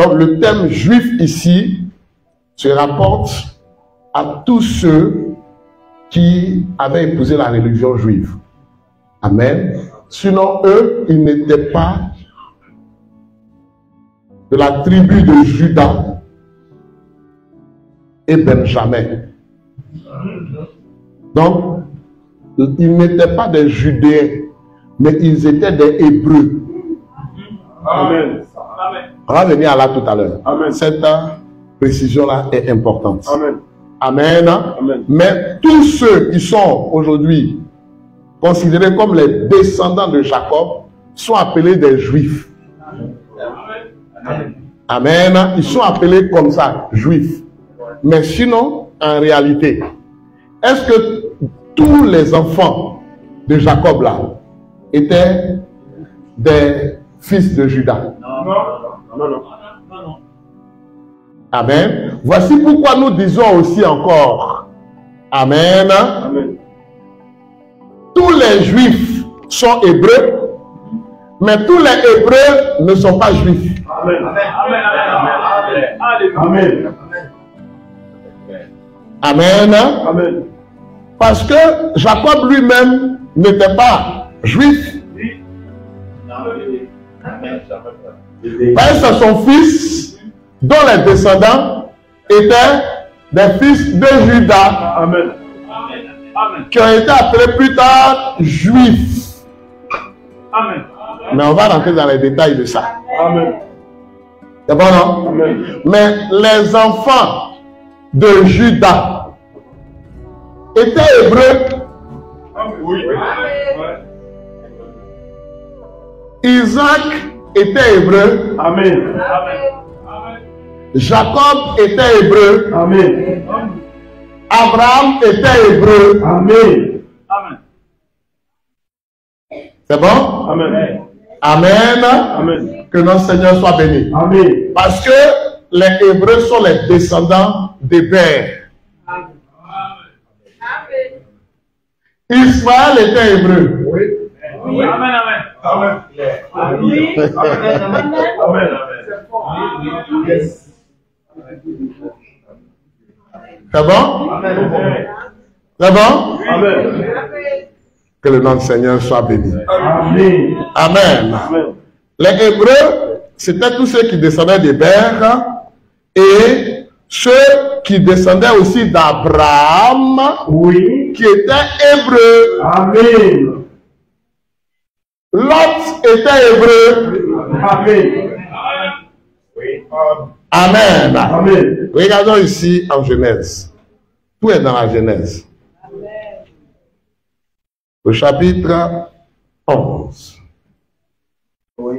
Donc le terme juif ici se rapporte à tous ceux qui avaient épousé la religion juive. Amen. Sinon, eux, ils n'étaient pas de la tribu de Juda et Benjamin. Donc, ils n'étaient pas des Judéens, mais ils étaient des Hébreux. Amen. On va venir à là tout à l'heure. Cette précision-là est importante. Amen. Amen. Amen. Mais tous ceux qui sont aujourd'hui considérés comme les descendants de Jacob sont appelés des Juifs. Amen. Ils sont appelés comme ça, Juifs. Mais sinon, en réalité, est-ce que tous les enfants de Jacob là étaient des fils de Judas? Non. Amen. Voici pourquoi nous disons aussi encore, Amen. Amen. Tous les Juifs sont Hébreux, mais tous les Hébreux ne sont pas Juifs. Amen. Amen. Amen. Amen. Parce que Jacob lui-même n'était pas juif. Parce que c'est son fils dont les descendants étaient des fils de Judas. Amen. Qui ont été appelés plus tard juifs. Amen. Mais on va rentrer dans les détails de ça. Amen. C'est bon, non? Amen. Mais les enfants de Judas étaient hébreux. Oui. Isaac était hébreu. Amen. Jacob était hébreu. Amen. Abraham était hébreu. Amen. C'est bon? Amen. Amen. Amen. Que notre Seigneur soit béni. Amen. Parce que les Hébreux sont les descendants d'Héber. Ismaël était hébreu. Oui. Oui. Amen. Amen. Amen. Oui. Amen. Amen. Yes. C'est bon? Amen. C'est bon? Amen. Que le nom du Seigneur soit béni. Amen. Amen. Amen. Les Hébreux, c'était tous ceux qui descendaient d'Héber et ceux qui descendaient aussi d'Abraham, oui, qui étaient hébreux. Amen. Lot était hébreu. Amen. Amen. Amen. Regardons ici en Genèse. Tout est dans la Genèse. Au chapitre 11. Oui.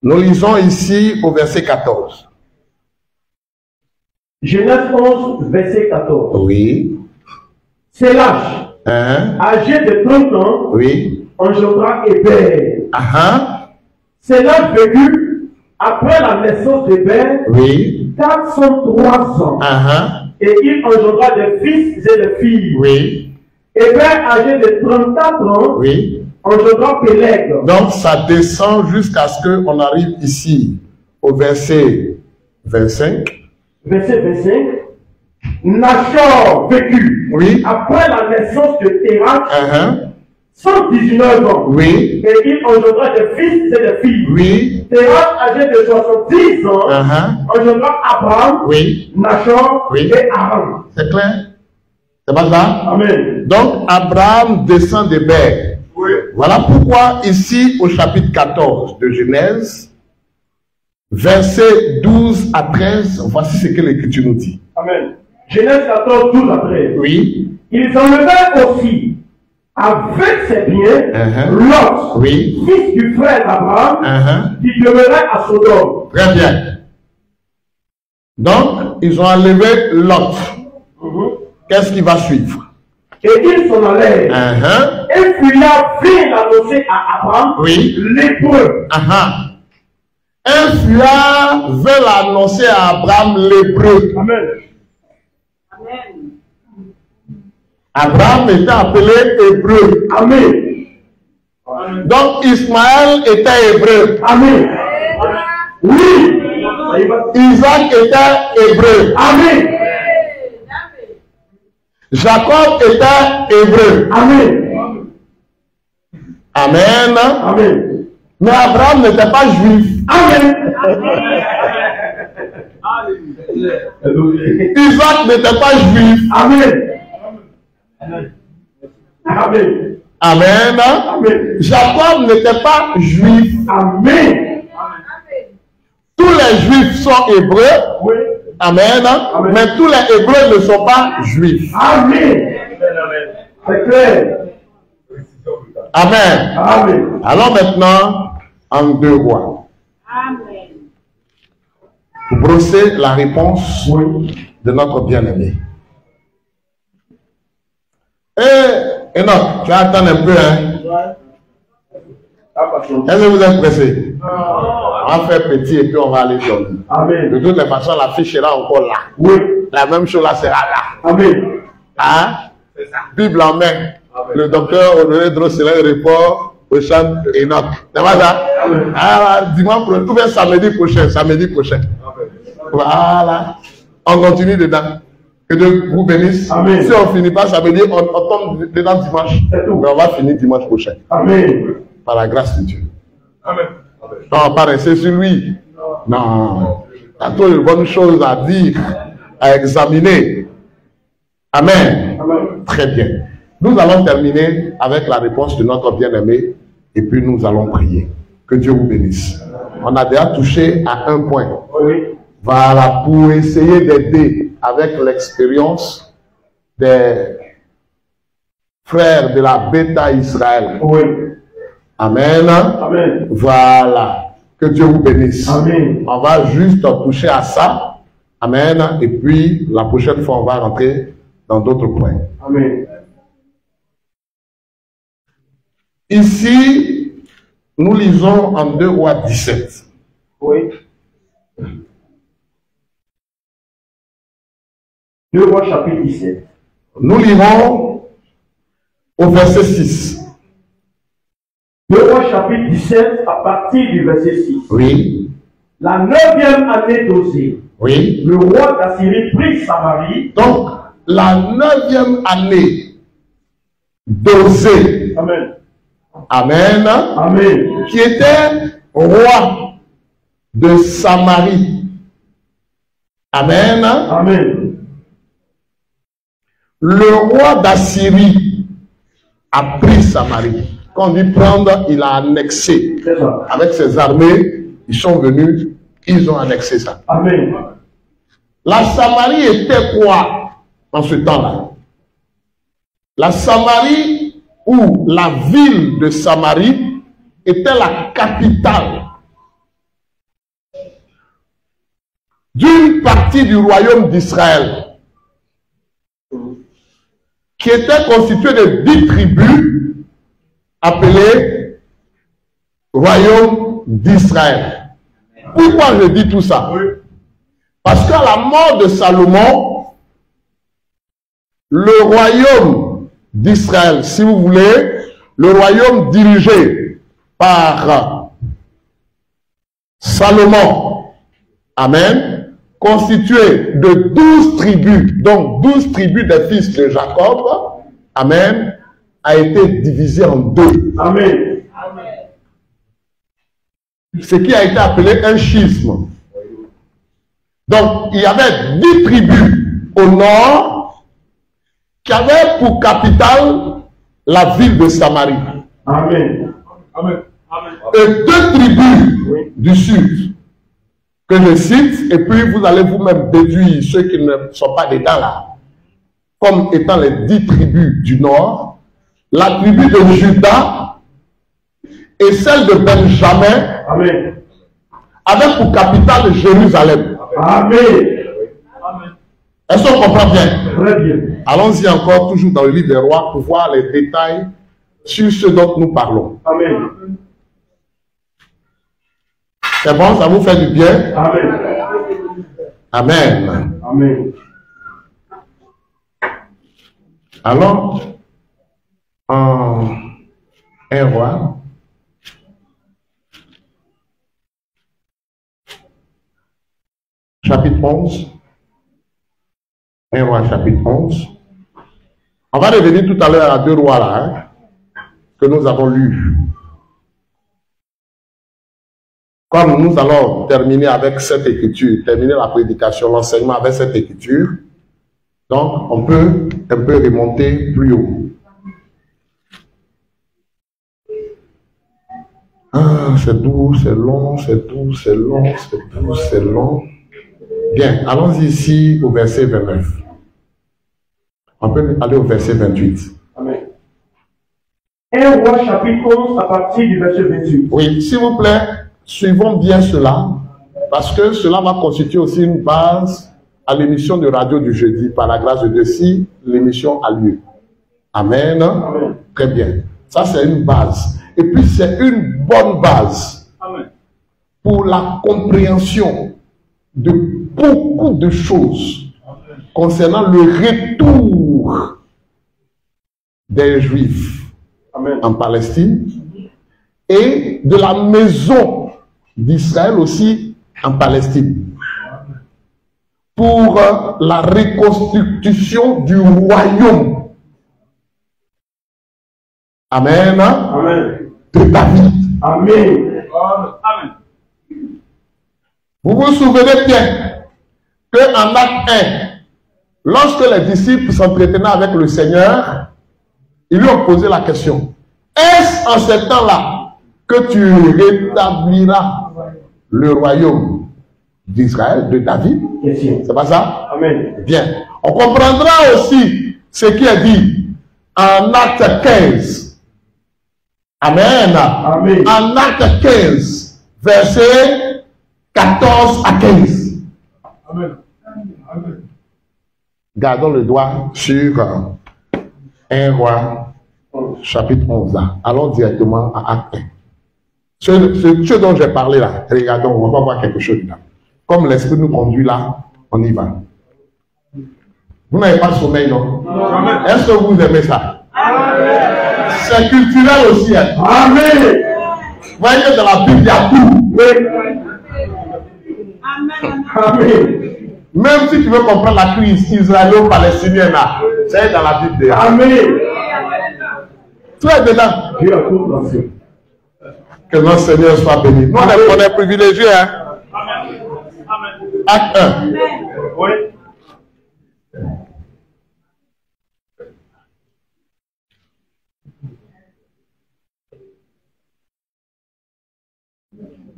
Nous lisons ici au verset 14. Genèse 11, verset 14. Oui. C'est l'âge, âgé de 30 ans, oui, engendra Héber. C'est l'âge vécu après la naissance d'Héber, oui, 403 ans. Et il engendra des fils et des filles. Oui. Héber, âgé de 34 ans, oui, engendra Péleg. Donc ça descend jusqu'à ce qu'on arrive ici au verset 25. Verset 25. Nachor vécut, oui, après la naissance de Térach, 119 ans. Oui. Et il engendra des fils et des filles. Oui. Térach, âgé de 70 ans, engendra Abraham, oui, Nachor, oui, et Aram. C'est clair? C'est pas ça? Amen. Donc Abraham descend d'Héber. Oui. Voilà pourquoi ici au chapitre 14 de Genèse, versets 12 à 13, voici ce que l'Écriture nous dit. Amen. Genèse 14, 12 à 13. Oui. Ils enlevèrent aussi avec ses biens Lot, oui, fils du frère d'Abraham, qui demeurait à Sodome. Très bien. Donc, ils ont enlevé Lot. Qu'est-ce qui va suivre? Et ils s'en allèrent. Et Fuya vint l'annoncer à Abraham, oui, l'hébreu. Un Fuya veut l'annoncer à Abraham l'hébreu. Amen. Abraham était appelé hébreu. Amen. Donc Ismaël était hébreu. Amen. Oui. Isaac était hébreu. Amen. Jacob était hébreu. Amen. Amen. Amen. Mais Abraham n'était pas juif. Amen. Isaac n'était pas juif. Amen. Amen. Amen. Amen. Jacob n'était pas juif. Amen. Tous les juifs sont hébreux. Oui. Amen. Amen. Mais tous les hébreux ne sont pas juifs. Amen. C'est clair. Amen. Amen. Alors maintenant, en 2 Rois. Amen. Pour brosser la réponse Oui. de notre bien-aimé. Et non, tu attends un peu, hein. Est-ce que vous êtes pressé? On va faire petit et puis on va aller dormir. Amen. De toutes les façons, la fiche est là encore là. Oui. La même chose là sera là. Amen. Hein? Bible en main. Le docteur Honoré Drosselin répond au chant Enoch. C'est pas ça? Ah, dimanche prochain, ou bien samedi prochain. Samedi prochain. Voilà. On continue dedans. Que Dieu vous bénisse. Amen. Si on ne finit pas samedi, on tombe dedans dimanche. Mais on va finir dimanche prochain. Amen. Par la grâce de Dieu. Amen. Non, on va pas rester sur lui. Non. Il y a trop de bonnes choses à dire, à examiner. Amen. Amen. Très bien. Nous allons terminer avec la réponse de notre bien-aimé et puis nous allons prier. Que Dieu vous bénisse. On a déjà touché à un point. Oui. Voilà, pour essayer d'aider avec l'expérience des frères de la Bêta Israël. Oui. Amen. Amen. Voilà. Que Dieu vous bénisse. Amen. On va juste toucher à ça. Amen. Et puis, la prochaine fois, on va rentrer dans d'autres points. Amen. Ici, nous lisons en 2 Rois 17. Oui. 2 Rois chapitre 17. Nous lirons au verset 6. 2 Rois chapitre 17 à partir du verset 6. Oui. La 9e année d'Osée, Oui. le roi d'Assyrie prit Samarie. Donc, la 9e année d'Osée. Amen. Amen. Amen. Qui était roi de Samarie. Amen. Amen. Le roi d'Assyrie a pris Samarie. Quand on dit prendre, il a annexé. C'est ça. Avec ses armées, ils sont venus, ils ont annexé ça. Amen. La Samarie était quoi en ce temps-là? La Samarie, ou la ville de Samarie, était la capitale d'une partie du royaume d'Israël, qui était constituée de 10 tribus appelées royaume d'Israël. Pourquoi je dis tout ça? Parce qu'à la mort de Salomon, le royaume d'Israël, si vous voulez, le royaume dirigé par Salomon, amen, constitué de 12 tribus, donc 12 tribus des fils de Jacob, amen, a été divisé en 2. Amen. Ce qui a été appelé un schisme. Donc, il y avait 10 tribus au nord qui avaient pour capitale la ville de Samarie. Amen. Amen. Et 2 tribus du sud que je cite, et puis vous allez vous-même déduire ceux qui ne sont pas dedans là, comme étant les 10 tribus du nord, la tribu de Juda et celle de Benjamin. Amen. Avec pour capitale Jérusalem. Amen. Est-ce qu'on comprend bien? Très bien. Allons-y encore, toujours dans le livre des rois, pour voir les détails sur ce dont nous parlons. Amen. C'est bon, ça vous fait du bien? Amen. Amen. Amen. Alors, en un roi, chapitre 11. 1 Roi, chapitre 11. On va revenir tout à l'heure à 2 Rois là, hein, que nous avons lu. Comme nous allons terminer avec cette écriture, terminer la prédication, l'enseignement avec cette écriture, donc on peut un peu remonter plus haut. Ah, c'est doux, c'est long, c'est doux, c'est long, c'est doux, c'est long. Bien, allons-y ici au verset 29. On peut aller au verset 28. Amen. 1 Roi chapitre 11 à partir du verset 28. Oui, s'il vous plaît, suivons bien cela, parce que cela va constituer aussi une base à l'émission de radio du jeudi, par la grâce de Dieu, si l'émission a lieu. Amen. Amen. Très bien. Ça, c'est une base. Et puis, c'est une bonne base. Amen. Pour la compréhension de beaucoup de choses concernant le retour des Juifs. Amen. En Palestine et de la maison d'Israël aussi en Palestine pour la reconstitution du royaume. Amen. Amen. De David. Amen. Amen. Vous vous souvenez bien qu'en acte 1, lorsque les disciples s'entretenaient avec le Seigneur, ils lui ont posé la question: est-ce en ce temps-là que tu rétabliras le royaume d'Israël, de David? C'est pas ça? Amen. Bien. On comprendra aussi ce qui est dit en acte 15. Amen. Amen. En acte 15, versets 14 à 15. Amen. Amen. Gardons le doigt sur 1 Roi, chapitre 11. Là. Allons directement à acte 1. Ce dont j'ai parlé là, regardons, on va voir quelque chose là. Comme l'esprit nous conduit là, on y va. Vous n'avez pas de sommeil, non? Est-ce que vous aimez ça? C'est culturel aussi. Hein? Amen. Vous voyez que dans la Bible, il y a tout. Amen. Amen. Même si tu veux comprendre la crise israélo-palestinienne, c'est dans la Bible déjà. Amen. Tu es dedans. Dieu a tout lancé. Que notre Seigneur soit béni. Nous, on est privilégiés. Hein? Amen. Amen. Acte 1. Oui.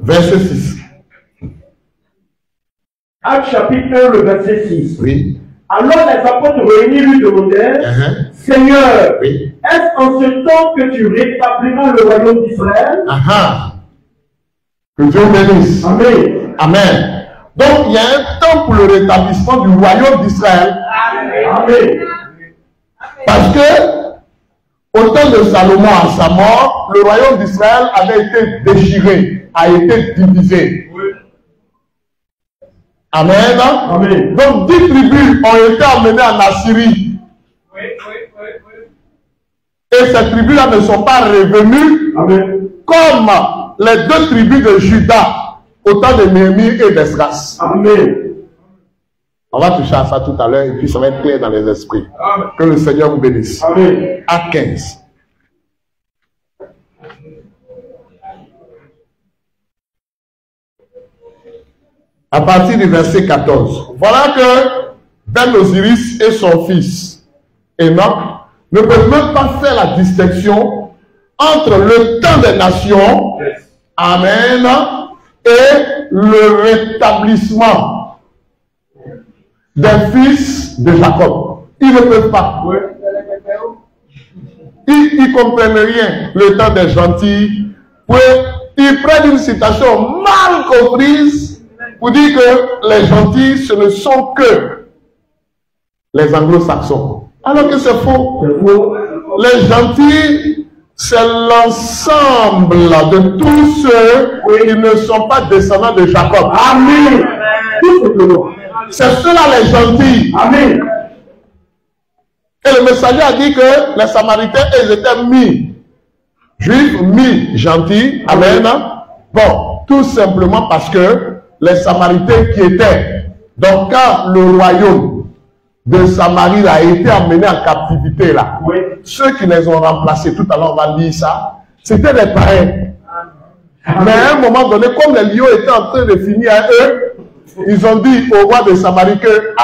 Verset 6. Acte chapitre 1, le verset 6. Oui. Alors les apôtres réunis lui demandèrent: Seigneur, oui. Est-ce en ce temps que tu rétabliras le royaume d'Israël? Que Dieu bénisse. Amen. Amen. Donc il y a un temps pour le rétablissement du royaume d'Israël. Amen. Parce que au temps de Salomon à sa mort, le royaume d'Israël avait été déchiré, a été divisé. Oui. Amen. Amen. Donc 10 tribus ont été emmenées en Assyrie. Oui, oui, oui, oui. Et ces tribus-là ne sont pas revenues. Amen. Comme les 2 tribus de Juda au temps de Néhémie et d'Esdras. Amen. On va toucher à ça tout à l'heure et puis ça va être clair dans les esprits. Amen. Que le Seigneur vous bénisse. Amen. Acte 15. À partir du verset 14. Voilà que Ben Osiris et son fils Enoch ne peuvent même pas faire la distinction entre le temps des nations, amen, et le rétablissement des fils de Jacob. Ils ne peuvent pas. Ils ne comprennent rien. Le temps des gentils. Ils prennent une citation mal comprise pour dire que les gentils, ce ne sont que les anglo-saxons. Alors que c'est faux. Les gentils, c'est l'ensemble de tous ceux qui ne sont pas descendants de Jacob. Amen. C'est ceux-là les gentils. Amen. Et le messager a dit que les Samaritains, ils étaient mi-juifs, mi-gentils. Amen. Bon, tout simplement parce que les Samaritains qui étaient Donc quand le royaume de Samarie a été amené en captivité là, oui. Ceux qui les ont remplacés, tout à l'heure on va lire ça, c'était des païens. Mais à un moment donné, comme les lions étaient en train de finir à eux, ils ont dit au roi de Samarie que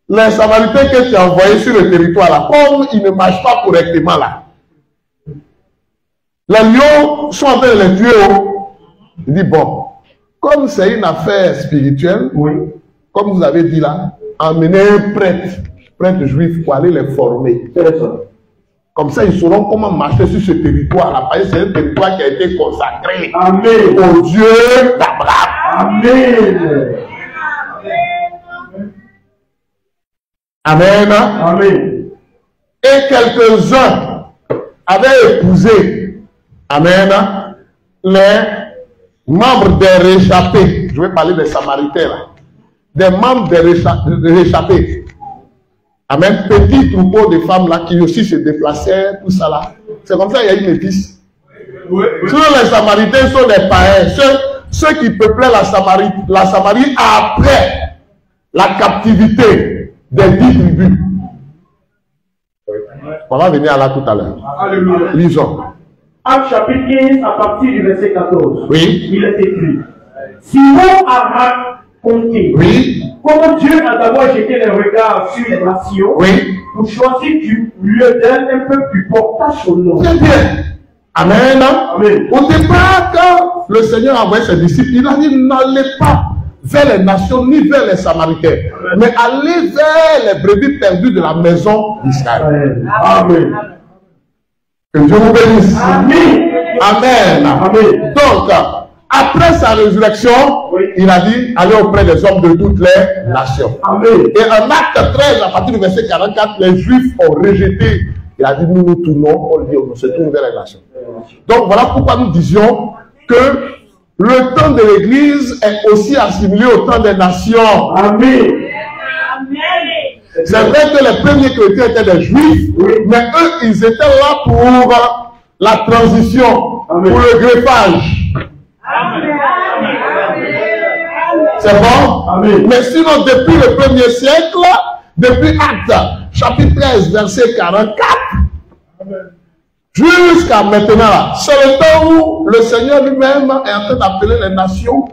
les Samaritains que tu as envoyés sur le territoire là, comme ils ne marchent pas correctement là, les lions sont en train de les tuer. Il dit bon, comme c'est une affaire spirituelle, oui. Comme vous avez dit là, emmenez un prêtre juif pour aller les former. Comme ça, ils sauront comment marcher sur ce territoire-là. Parce que c'est un territoire qui a été consacré. Amen. Au Dieu d'Abraham. Amen. Amen. Amen. Et quelques-uns avaient épousé, amen, les membres des réchappés. Je vais parler des Samaritains là. Des membres des réchappés. Amen. Petit troupeau de femmes là qui aussi se déplaçaient, tout ça là. C'est comme ça qu'il y a une métisse. Oui. Sinon, les Samaritains sont des païens. Ceux qui peuplaient la Samarie après la captivité des 10 tribus. On va venir là tout à l'heure. Lisons. Acte chapitre 15, à partir du verset 14. Oui. Il est écrit. Simon a compté. Oui. Comment Dieu a d'abord jeté les regards sur les nations, oui, pour choisir du lieu d'elle un peu plus portant son nom. Très bien. Amen. Amen. Au départ, quand le Seigneur a envoyé ses disciples, il a dit n'allez pas vers les nations ni vers les Samaritains, mais allez vers les brebis perdues de la maison d'Israël. Amen. Que Dieu vous bénisse. Amen. Amen. Amen. Donc, après sa résurrection, oui, il a dit allez auprès des hommes de toutes les nations. Amen. Et en acte 13, à partir du verset 44, les Juifs ont rejeté. Il a dit nous nous tournons, on se tourne vers les nations. Donc voilà pourquoi nous disions que le temps de l'Église est aussi assimilé au temps des nations. Amen. C'est vrai que les premiers chrétiens étaient des Juifs, oui, mais eux, ils étaient là pour la transition, amen, pour le greffage. Amen. C'est bon? Amen. Mais sinon, depuis le 1er siècle, depuis Actes, chapitre 13, verset 44, jusqu'à maintenant, c'est le temps où le Seigneur lui-même est en train d'appeler les nations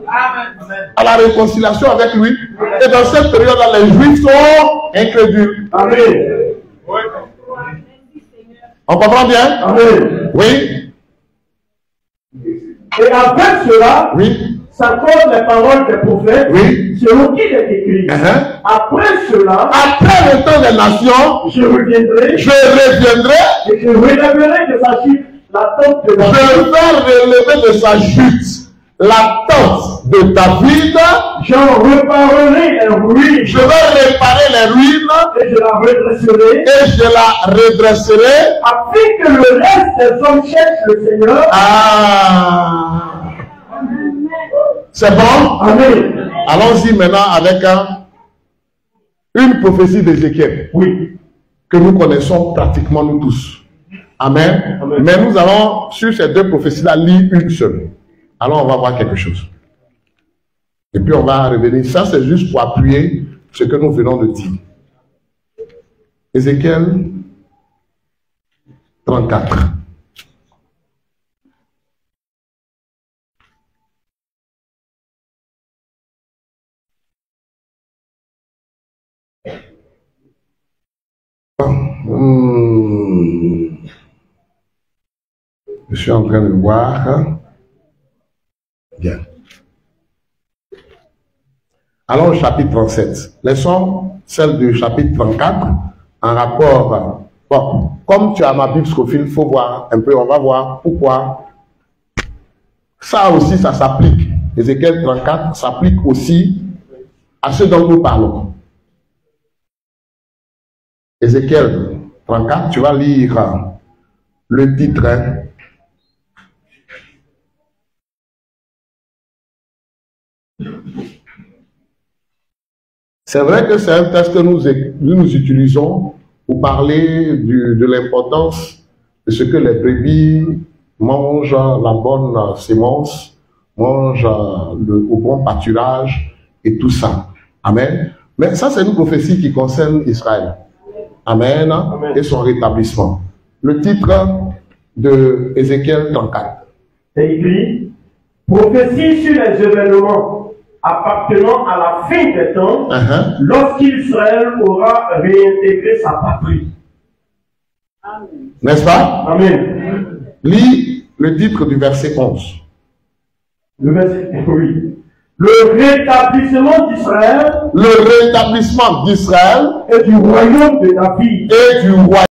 à la réconciliation avec lui. Et dans cette période-là, les Juifs sont incrédules. Amen. On comprend bien? Amen. Oui. Et avec cela, oui, s'accordent les paroles des prophètes, oui, selon qui il est écrit. Après cela, après le temps des nations, je reviendrai, et je relèverai de sa chute la tente de David. Je vais relever de sa chute la tente de David. J'en réparerai les ruines. Je vais réparer les ruines. Et je la redresserai. Et je la redresserai. Afin que le reste des hommes cherchent le Seigneur. Ah. C'est bon? Amen. Allons-y maintenant avec une prophétie d'Ézéchiel. Oui. Que nous connaissons pratiquement nous tous. Amen. Amen. Mais nous allons, sur ces deux prophéties-là, lire une seule. Alors on va voir quelque chose. Et puis on va revenir. Ça, c'est juste pour appuyer ce que nous venons de dire. Ézéchiel 34. Je suis en train de voir. Bien. Alors, au chapitre 37. Laissons celle du chapitre 34 en rapport. Bon, comme tu as ma Bible Scofield, il faut voir un peu, on va voir pourquoi. Ça aussi, ça s'applique. Ézéchiel 34 s'applique aussi à ce dont nous parlons. Ézéchiel 34, tu vas lire le titre. C'est vrai que c'est un texte que nous utilisons pour parler de l'importance de ce que les brebis mangent la bonne sémence, mangent au bon pâturage et tout ça. Amen. Mais ça, c'est une prophétie qui concerne Israël. Amen. Amen. Et son rétablissement. Le titre de Ézéchiel 34. C'est écrit, prophétie sur les événements appartenant à la fin des temps, lorsqu'Israël aura réintégré sa patrie. N'est-ce pas? Amen. Lis le titre du verset 11. Le verset, oui. Le rétablissement d'Israël Le rétablissement d'Israël et du royaume de David. et du royaume